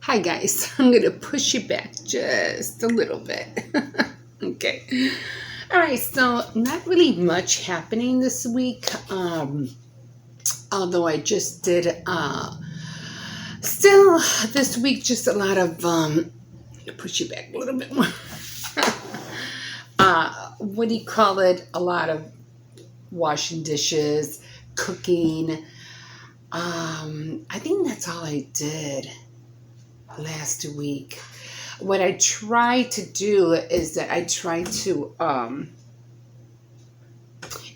Hi guys, I'm gonna push you back just a little bit. Okay. All right, so not really much happening this week. Although I just did still this week just a lot of push you back a little bit more. What do you call it? A lot of washing dishes, cooking. I think that's all I did last week. What I try to do is that I try to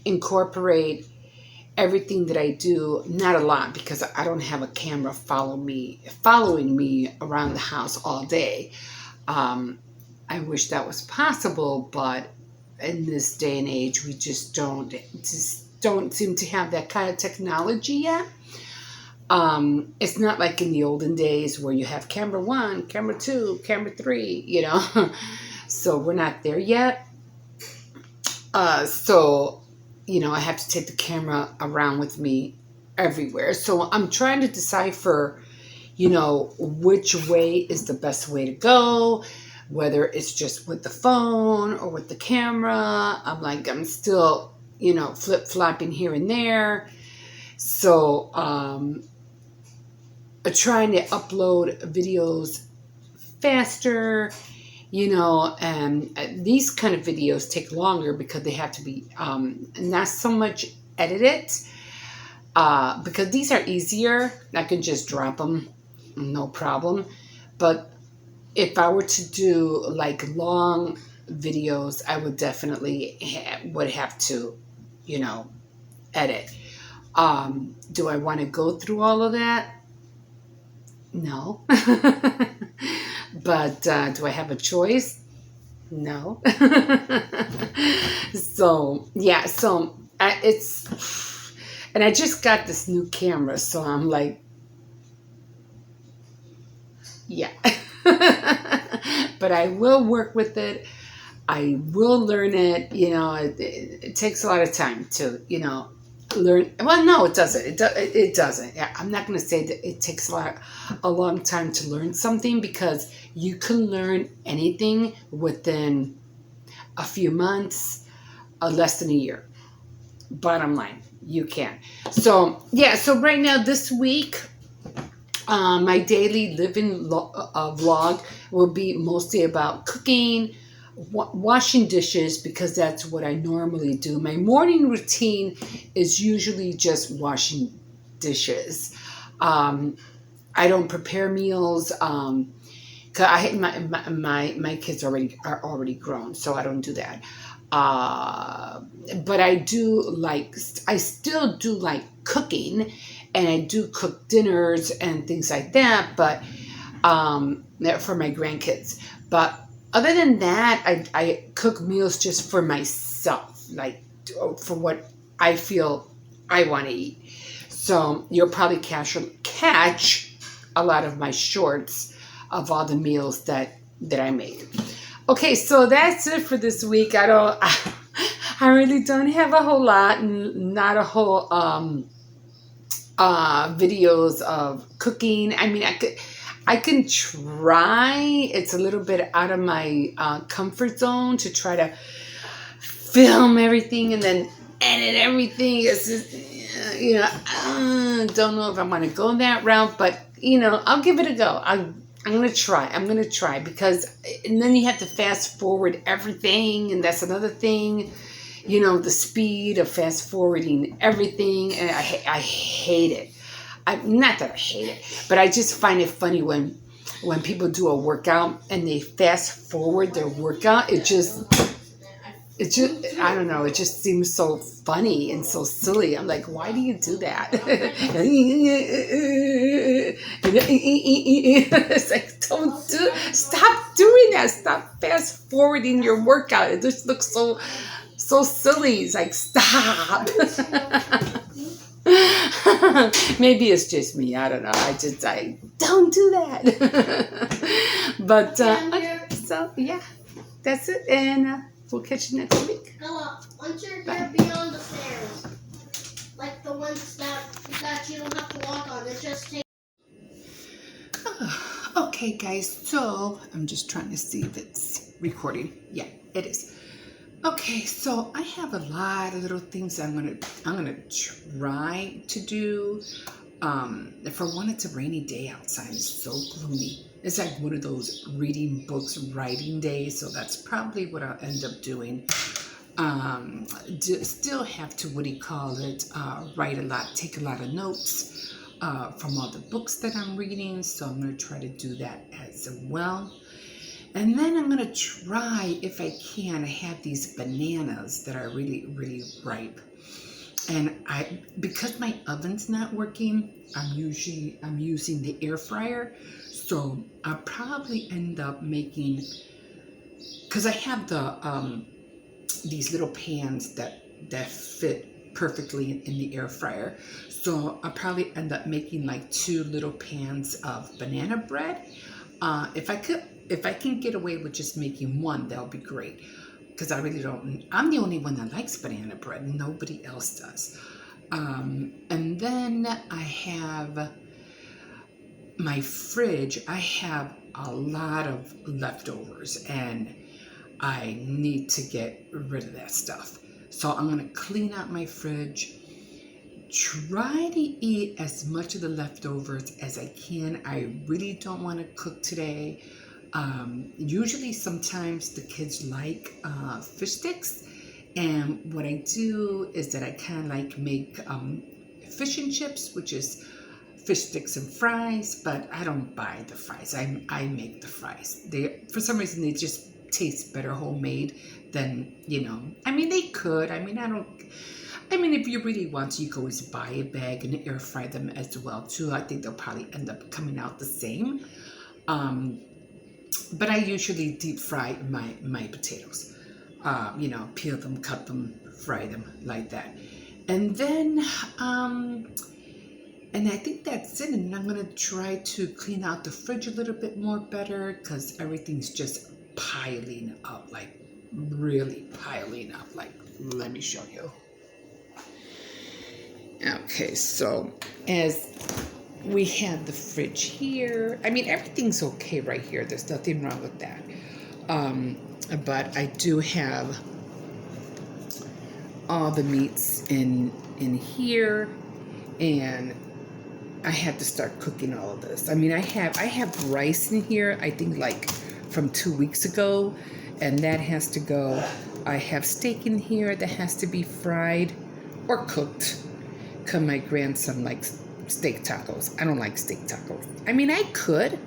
incorporate everything that I do. Not a lot because I don't have a camera following me around the house all day. I wish that was possible, but in this day and age, we just don't seem to have that kind of technology yet. It's not like in the olden days where you have camera 1, camera 2, camera 3, So we're not there yet. So I have to take the camera around with me everywhere. So I'm trying to decipher, which way is the best way to go, whether it's just with the phone or with the camera. I'm still, flip-flopping here and there. So, trying to upload videos faster, and these kind of videos take longer because they have to be not so much edited, because these are easier. I can just drop them, no problem. But if I were to do like long videos, I would definitely would have to, edit. Do I want to go through all of that? No. But do I have a choice? No. So and I just got this new camera, so I'm like, yeah. But I will work with it. I will learn it. It takes a lot of time to, learn. Well, no, it doesn't. It doesn't. Yeah, I'm not going to say that it takes a long time to learn something, because you can learn anything within a few months, less than a year. Bottom line, you can. So right now, this week, my daily living vlog will be mostly about cooking, washing dishes, because that's what I normally do. My morning routine is usually just washing dishes. I don't prepare meals. 'Cause my kids are already grown, so I don't do that. But I still do like cooking, and I do cook dinners and things like that. But for my grandkids. But other than that, I cook meals just for myself, like for what I feel I want to eat. So you'll probably catch a lot of my shorts of all the meals that I make. Okay, so that's it for this week. I really don't have a whole lot, and not a whole videos of cooking. I mean, I can try. It's a little bit out of my comfort zone to try to film everything and then edit everything. It's just, don't know if I want to go that route, but I'll give it a go. I'm gonna try, because, and then you have to fast forward everything, and that's another thing. The speed of fast forwarding everything, and I hate it. Not that I hate it, but I just find it funny when people do a workout and they fast forward their workout. It just I don't know. It just seems so funny and so silly. I'm like, why do you do that? It's like, stop doing that. Stop fast forwarding your workout. It just looks so silly. It's like, stop. Maybe it's just me. I don't know. I don't do that. But so yeah, that's it, and we'll catch you next week. Once you're beyond the stairs, like the ones that you don't have to walk on, it just takes. Okay, guys, so I'm just trying to see if it's recording. Yeah, it is. Okay, so I have a lot of little things I'm gonna try to do. For one, it's a rainy day outside. It's so gloomy. It's like one of those reading books, writing days. So that's probably what I'll end up doing. Still have to, what do you call it, write a lot, take a lot of notes from all the books that I'm reading. So I'm going to try to do that as well. And then I'm going to try, if I can, have these bananas that are really, really ripe. And because my oven's not working, I'm using the air fryer. So I'll probably end up making, because I have these little pans that fit perfectly in the air fryer. So I'll probably end up making like 2 little pans of banana bread. If I can get away with just making one, that'll be great. Because I really don't, I'm the only one that likes banana bread. Nobody else does. And then I have my fridge. I have a lot of leftovers and I need to get rid of that stuff. So I'm going to clean out my fridge, try to eat as much of the leftovers as I can. I really don't want to cook today. Usually sometimes the kids like fish sticks, and what I do is that I kind of like make fish and chips, which is fish sticks and fries, but I don't buy the fries. I make the fries. For some reason they just taste better homemade than, I mean, they could. I mean, if you really want to, you can always buy a bag and air fry them as well too. I think they'll probably end up coming out the same. But I usually deep fry my potatoes. Peel them, cut them, fry them like that. And then, and I think that's it. And I'm going to try to clean out the fridge a little bit more better because everything's just piling up, like really piling up. Like, let me show you. Okay, so as we have the fridge here, I mean, everything's okay right here. There's nothing wrong with that. But I do have all the meats in here, and I had to start cooking all of this. I mean, I have rice in here, I think like from 2 weeks ago, and that has to go. I have steak in here that has to be fried or cooked, because my grandson likes steak tacos. I don't like steak tacos. I mean, I could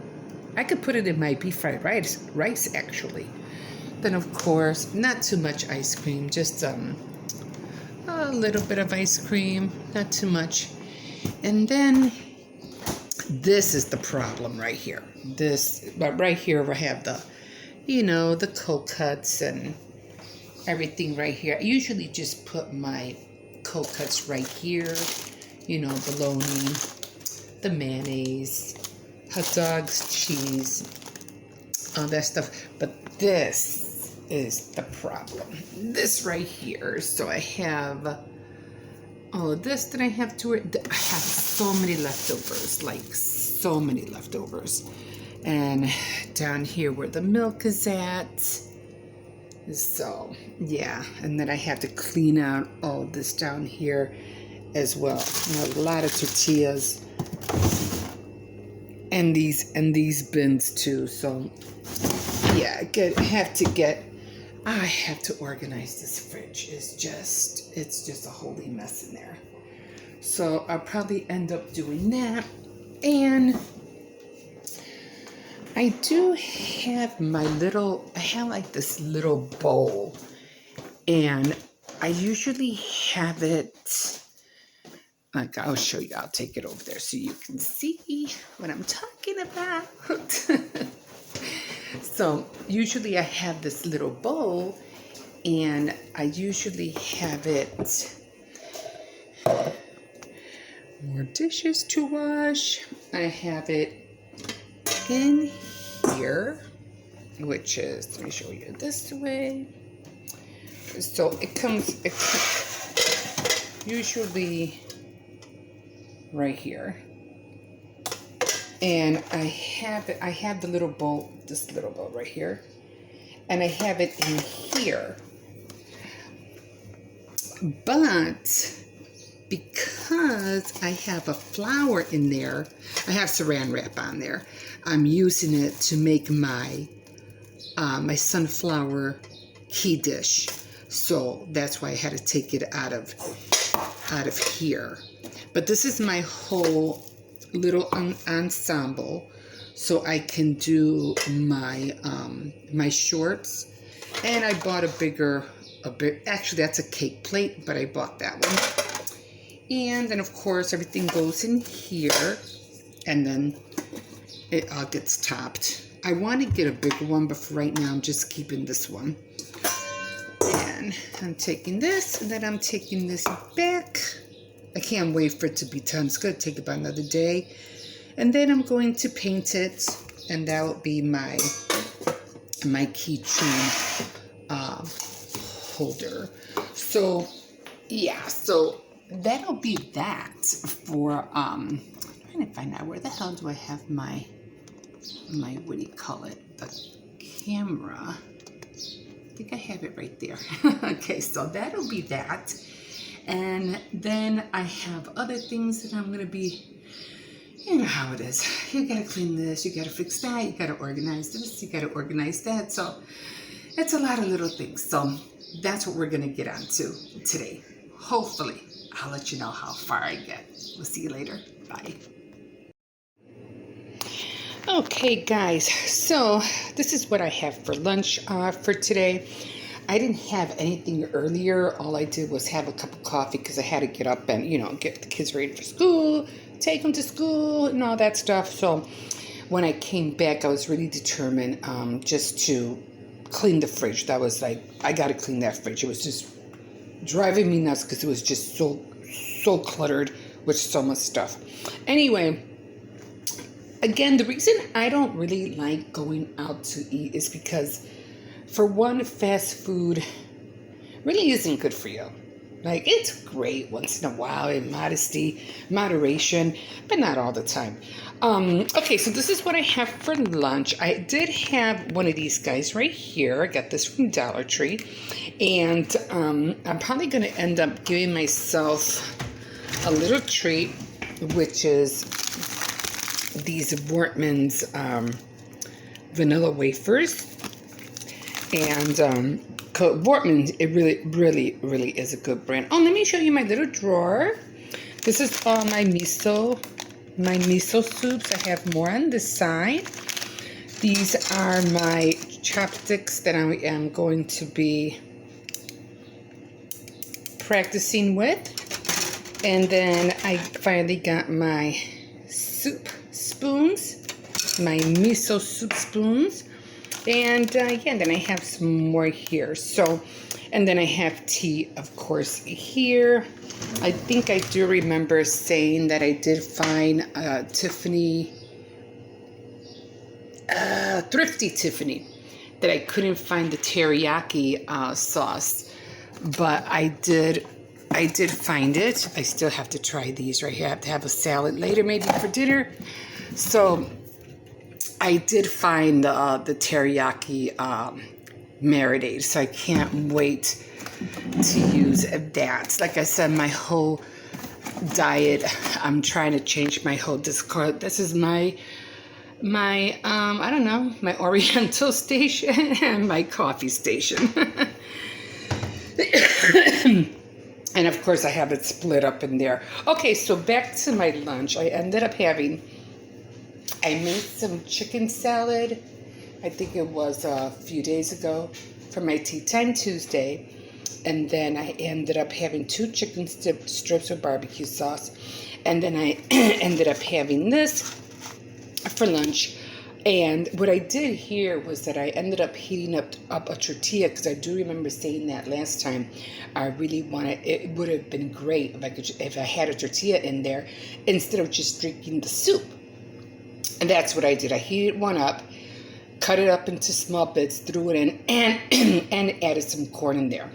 put it in my beef fried rice actually. Then of course, not too much ice cream, just a little bit of ice cream, not too much. And then this is the problem right here. But right here I have the cold cuts and everything right here. I usually just put my cold cuts right here. Bologna, the mayonnaise, hot dogs, cheese, all that stuff. But this is the problem. This right here. So I have all of this that I have to. I have so many leftovers, like so many leftovers. And down here where the milk is at. So yeah, and then I have to clean out all this down here as well. A lot of tortillas and these bins too. So yeah, I have to organize this fridge. It's just a holy mess in there. So I'll probably end up doing that. And I do have I have like this little bowl, and I usually have it, like, I'll show you, I'll take it over there so you can see what I'm talking about. So usually I have this little bowl, and I usually have it, more dishes to wash. I have it in here, which is, let me show you this way. So it comes usually right here. And I have the little bowl, this little bowl right here, and I have it in here. But because I have a flour in there, I have saran wrap on there. I'm using it to make my my sunflower key dish. So that's why I had to take it out of here. But this is my whole little ensemble, so I can do my my shorts. And I bought actually that's a cake plate, but I bought that one. And then of course everything goes in here, and then it all gets topped. I want to get a bigger one, but for right now I'm just keeping this one. And I'm taking this, and then I'm taking this back. I can't wait for it to be done. It's going to take about another day. And then I'm going to paint it, and that will be my keychain holder. So, yeah, so that'll be that for, I'm trying to find out where the hell do I have my what do you call it? The camera. I think I have it right there. Okay, so that'll be that. And then I have other things that I'm going to be, you know how it is. You got to clean this, you got to fix that, you got to organize this, you got to organize that. So it's a lot of little things. So that's what we're going to get onto today. Hopefully, I'll let you know how far I get. We'll see you later. Bye. Okay, guys, so this is what I have for lunch for today. I didn't have anything earlier. All I did was have a cup of coffee because I had to get up and, you know, get the kids ready for school, take them to school and all that stuff. So when I came back, I was really determined just to clean the fridge. That was like, I got to clean that fridge. It was just driving me nuts because it was just so cluttered with so much stuff. Anyway, again, the reason I don't really like going out to eat is because, for one, fast food really isn't good for you. Like, it's great once in a while in moderation, but not all the time. Okay, so this is what I have for lunch. I did have one of these guys right here. I got this from Dollar Tree. And I'm probably going to end up giving myself a little treat, which is these Wortman's vanilla wafers. And Wortman's, it really is a good brand. Oh, let me show you my little drawer. This is all my miso soups. I have more on this side. These are my chopsticks that I am going to be practicing with. And then I finally got my soup spoons, my miso soup spoons. And yeah, then I have some more here. So, and then I have tea, of course, here. I think I do remember saying that I did find Thrifty Tiffany, that I couldn't find the teriyaki sauce, but I did find it. I still have to try these right here. I have to have a salad later, maybe for dinner. So I did find the teriyaki marinade, so I can't wait to use that. Like I said, my whole diet, I'm trying to change my whole discard. This is my I don't know, my Oriental station and my coffee station. And of course I have it split up in there. Okay, so back to my lunch. I made some chicken salad. I think it was a few days ago for my Tea Time Tuesday. And then I ended up having 2 chicken strips with barbecue sauce. And then I ended up having this for lunch. And what I did here was that I ended up heating up a tortilla, because I do remember saying that last time. I really wanted, it would have been great if I had a tortilla in there instead of just drinking the soup. And that's what I did. I heated one up, cut it up into small bits, threw it in, and added some corn in there.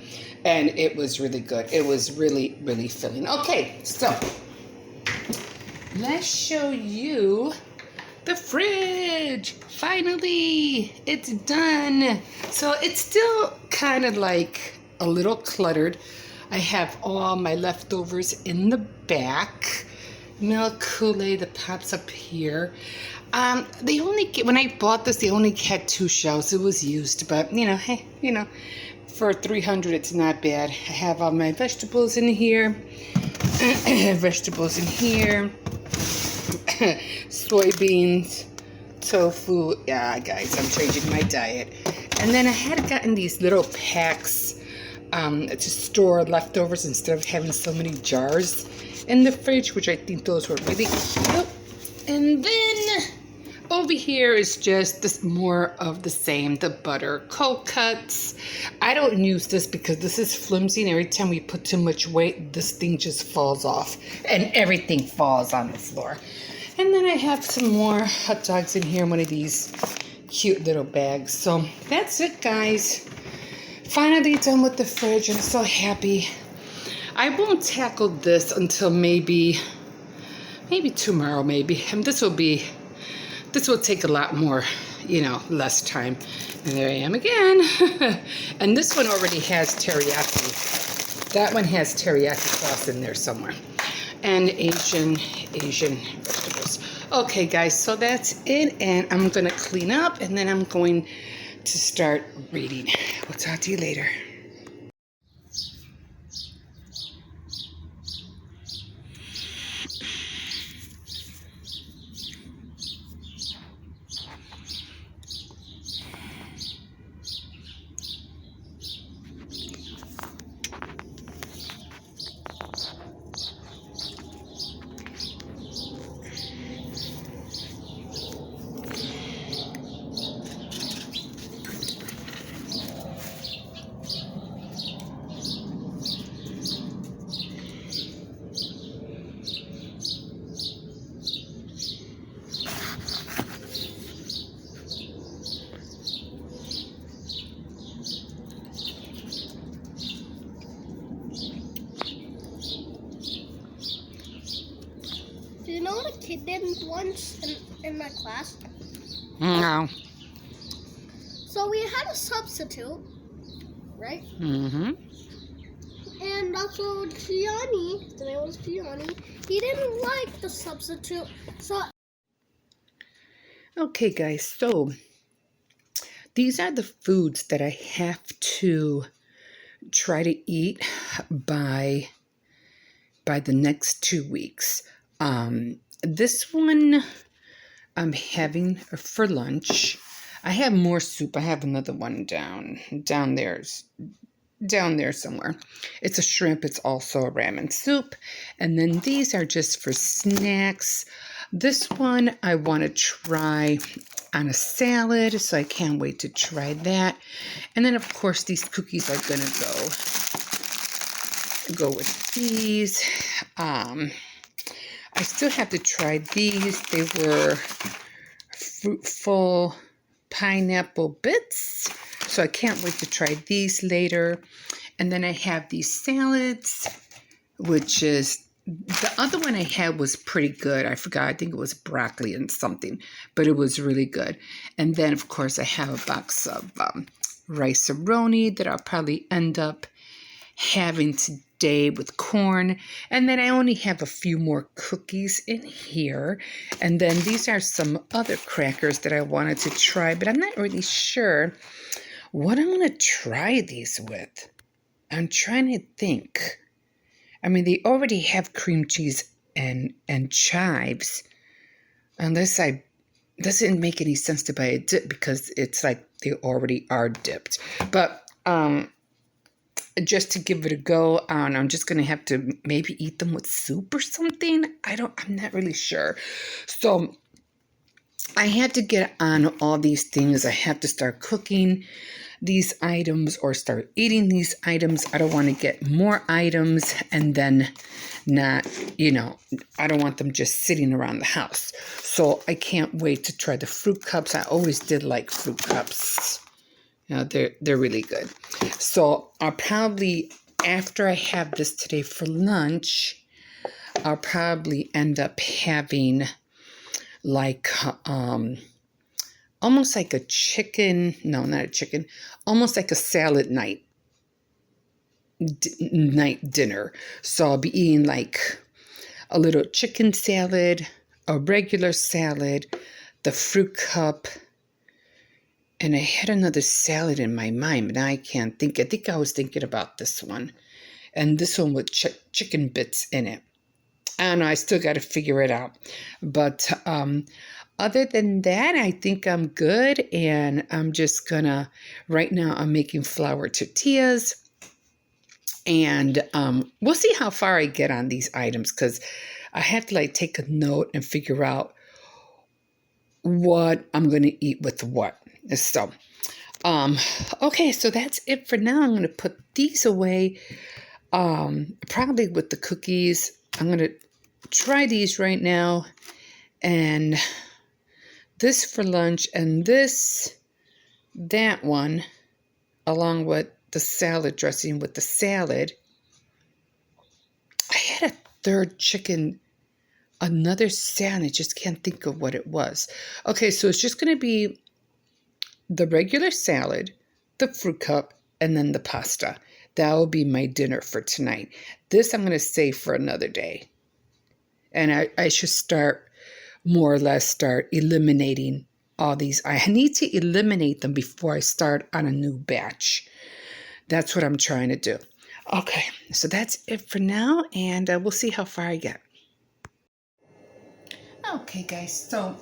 And it was really good. It was really, really filling. Okay, so let's show you The fridge! Finally! It's done! So it's still kind of like a little cluttered. I have all my leftovers in the back. Milk, Kool-Aid that pops up here. When I bought this, they only had 2 shelves. It was used, but hey, for $300, it's not bad. I have all my vegetables in here. Vegetables in here. Soybeans, tofu. Yeah, guys, I'm changing my diet. And then I had gotten these little packs to store leftovers instead of having so many jars in the fridge, which I think those were really cute. And then over here is just this more of the same, the butter cold cuts. I don't use this because this is flimsy, and every time we put too much weight, this thing just falls off and everything falls on the floor. And then I have some more hot dogs in here in one of these cute little bags. So that's it, guys. Finally done with the fridge. I'm so happy. I won't tackle this until maybe tomorrow, maybe. And this will take a lot more, less time. And there I am again. And this one already has teriyaki. That one has teriyaki sauce in there somewhere. And Asian vegetables. Okay, guys, so that's it. And I'm going to clean up, and then I'm going to start reading. We'll talk to you later. Do you know what a kid did once in my class? No. So we had a substitute, right? Mm-hmm. And also Gianni, the name was Gianni, he didn't like the substitute. So Okay, guys, so these are the foods that I have to try to eat by the next 2 weeks. This one I'm having for lunch. I have more soup. I have another one down there somewhere. It's a shrimp. It's also a ramen soup. And then these are just for snacks. This one I want to try on a salad, so I can't wait to try that. And then, of course, these cookies are going to go with these. I still have to try these. They were fruitful pineapple bits, so I can't wait to try these later. And then I have these salads, which is the other one I had was pretty good. I forgot. I think it was broccoli and something, but it was really good. And then, of course, I have a box of rice-a-roni that I'll probably end up having today with corn. And then I only have a few more cookies in here. And then these are some other crackers that I wanted to try, but I'm not really sure what I'm going to try these with. I'm trying to think. I mean, they already have cream cheese and chives. Unless doesn't make any sense to buy a dip because it's like they already are dipped. But just to give it a go, I don't know, I'm just going to have to maybe eat them with soup or something. I'm not really sure. So I had to get on all these things. I have to start cooking these items or start eating these items. I don't want to get more items and then not, I don't want them just sitting around the house. So I can't wait to try the fruit cups. I always did like fruit cups. They're really good. So I'll probably, after I have this today for lunch, I'll probably end up having like almost like a chicken, no, not a chicken, almost like a salad night dinner. So I'll be eating like a little chicken salad, a regular salad, the fruit cup, and I had another salad in my mind, but now I can't think. I think I was thinking about this one, and this one with chicken bits in it. I don't know. I still got to figure it out. But other than that, I think I'm good. And I'm just gonna, right now, I'm making flour tortillas. And we'll see how far I get on these items because I have to like take a note and figure out what I'm going to eat with what. So, okay, so that's it for now. I'm going to put these away. Probably with the cookies. I'm going to try these right now. And this for lunch and that one, along with the salad dressing with the salad. I had a third chicken, another salad. I just can't think of what it was. Okay, so it's just going to be the regular salad, the fruit cup, and then the pasta. That will be my dinner for tonight. This I'm going to save for another day. And I should more or less start eliminating all these. I need to eliminate them before I start on a new batch. That's what I'm trying to do. Okay, so that's it for now, and we'll see how far I get. Okay, guys, so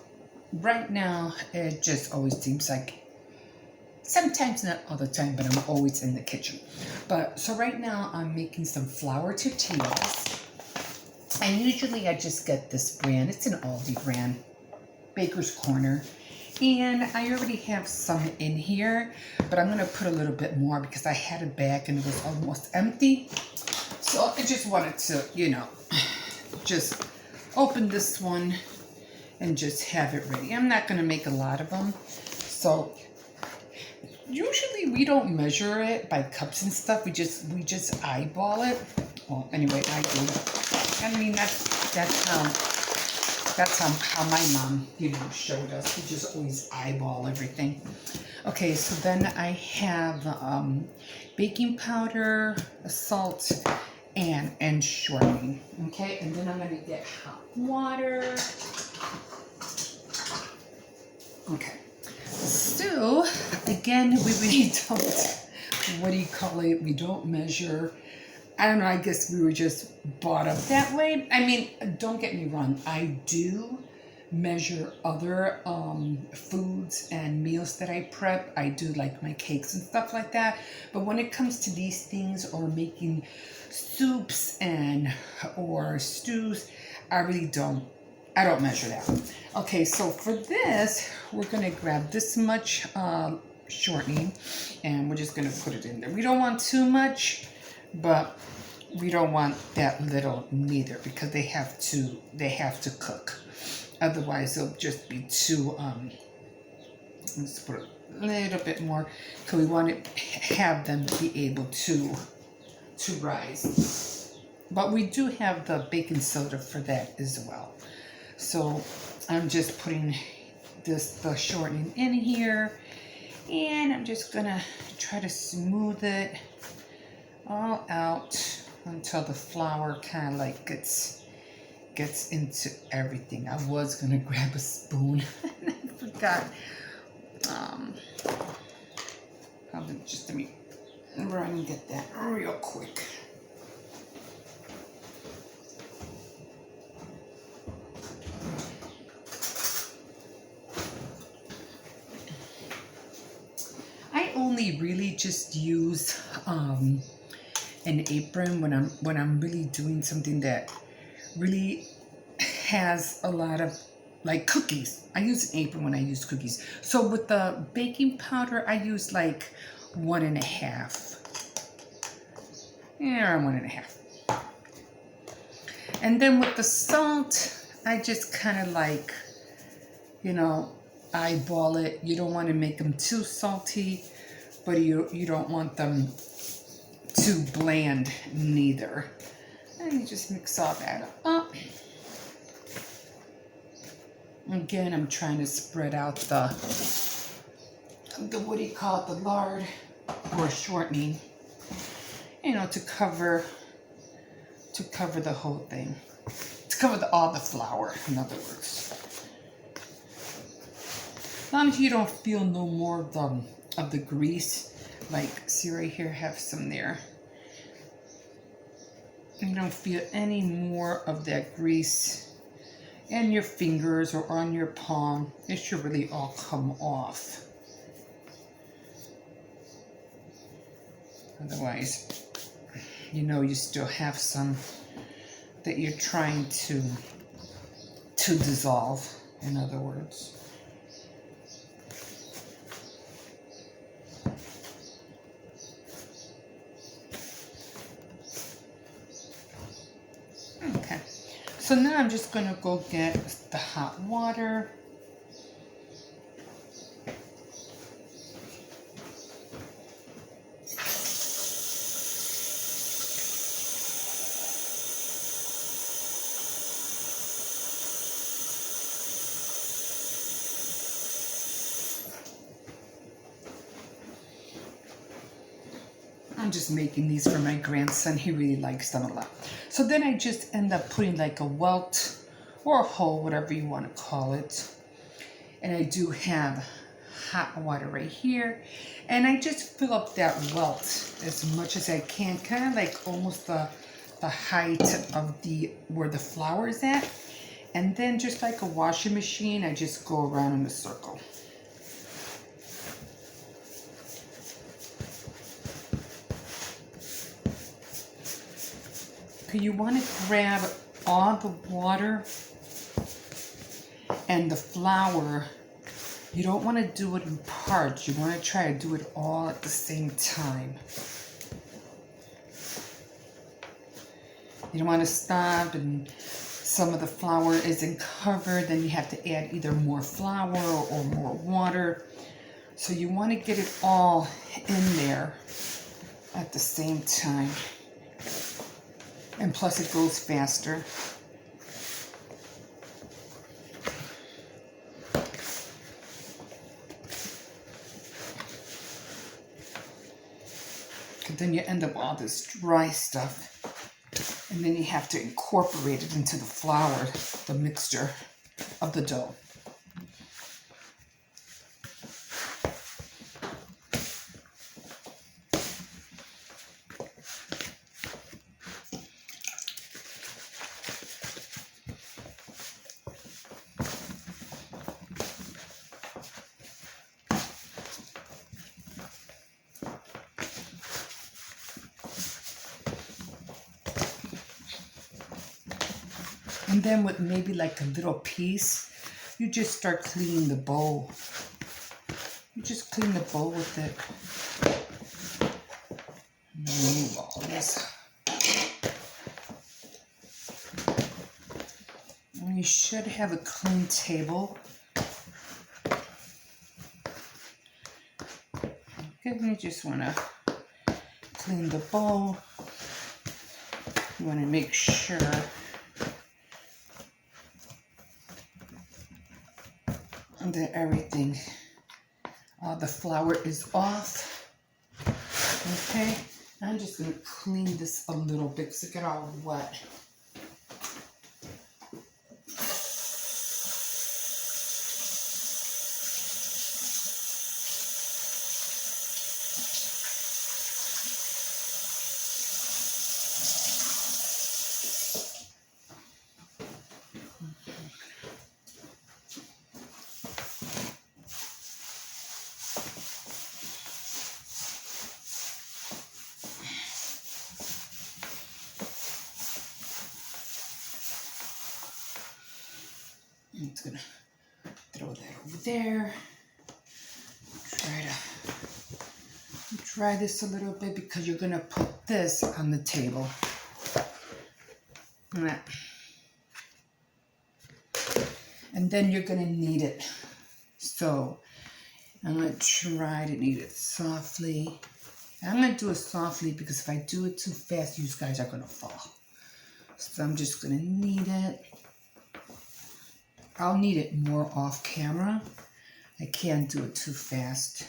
right now it just always seems like, sometimes not all the time, but I'm always in the kitchen. But so right now I'm making some flour tortillas. And usually I just get this brand. It's an Aldi brand, Baker's Corner. And I already have some in here, but I'm going to put a little bit more because I had a bag and it was almost empty. So I just wanted to, just open this one and just have it ready. I'm not going to make a lot of them. So usually we don't measure it by cups and stuff. We just eyeball it. Well, anyway, I do. I mean, that's how my mom, showed us. We just always eyeball everything. Okay, so then I have baking powder, salt, and shortening. Okay, and then I'm gonna get hot water. Okay, so again, we really don't. We don't measure. I don't know, I guess we were just brought up that way. I mean, don't get me wrong. I do measure other foods and meals that I prep. I do like my cakes and stuff like that. But when it comes to these things or making soups or stews, I don't measure that. Okay, so for this, we're going to grab this much shortening and we're just going to put it in there. We don't want too much, but we don't want that little neither because they have to cook. Otherwise, it'll just be too. Let's put a little bit more because we want to have them be able to rise. But we do have the baking soda for that as well. So I'm just putting the shortening in here, and I'm just gonna try to smooth it all out until the flour kind of like gets into everything. I was gonna grab a spoon and I forgot. Probably just let me run and get that real quick. I only really just use an apron when I'm really doing something that really has a lot of like cookies. I use an apron when I use cookies. So with the baking powder, I use like 1.5. Yeah, 1.5. And then with the salt, I just kind of like, eyeball it. You don't want to make them too salty, but you don't want them too bland neither. And you just mix all that up. Again, I'm trying to spread out the what do you call it, the lard or shortening, you know, to cover the whole thing, to cover all the flour, in other words. As long as you don't feel no more of the grease, like see right here, have some there. You don't feel any more of that grease in your fingers or on your palm. It should really all come off. Otherwise, you know, you still have some that you're trying to dissolve, in other words. Okay, so now I'm just gonna go get the hot water. I'm just making these for my grandson. He really likes them a lot. So then I just end up putting like a welt or a hole, whatever you want to call it. And I do have hot water right here. And I just fill up that welt as much as I can, kind of like almost the height of where the flour is at. And then just like a washing machine, I just go around in a circle. You want to grab all the water and the flour. You don't want to do it in parts. You want to try to do it all at the same time. You don't want to stop and some of the flour isn't covered. Then you have to add either more flour or more water. So you want to get it all in there at the same time. And plus it goes faster. And then you end up with all this dry stuff. And then you have to incorporate it into the flour, the mixture of the dough. And then with maybe like a little piece, you just start cleaning the bowl. You just clean the bowl with it. Remove all this. And you should have a clean table. Okay, you just want to clean the bowl. You want to make sure that everything, the flour is off. Okay, I'm just going to clean this a little bit because it got all wet. I'm just gonna throw that over there. Try this a little bit because you're gonna put this on the table. And then you're gonna knead it. So I'm gonna try to knead it softly. I'm gonna do it softly because if I do it too fast, you guys are gonna fall. So I'm just gonna knead it. I'll need it more off camera. I can't do it too fast.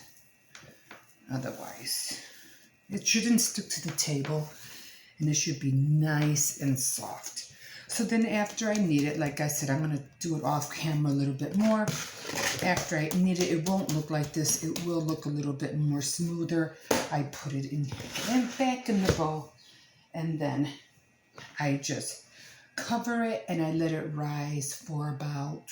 Otherwise, it shouldn't stick to the table, and it should be nice and soft. So then after I knead it, like I said, I'm going to do it off camera a little bit more. After I knead it, it won't look like this. It will look a little bit more smoother. I put it in and back in the bowl, and then I just cover it and I let it rise for about,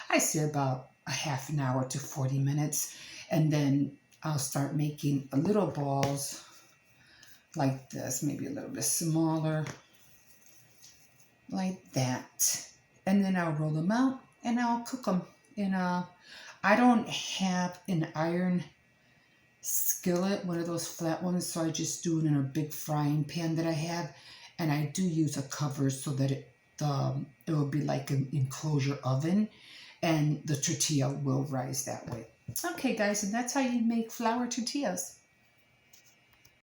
I say about a half an hour to 40 minutes. And then I'll start making little balls like this, maybe a little bit smaller, like that. And then I'll roll them out and I'll cook them. And I don't have an iron skillet, one of those flat ones, so I just do it in a big frying pan that I have. And I do use a cover so that it will be like an enclosure oven, and the tortilla will rise that way. Okay, guys, and that's how you make flour tortillas.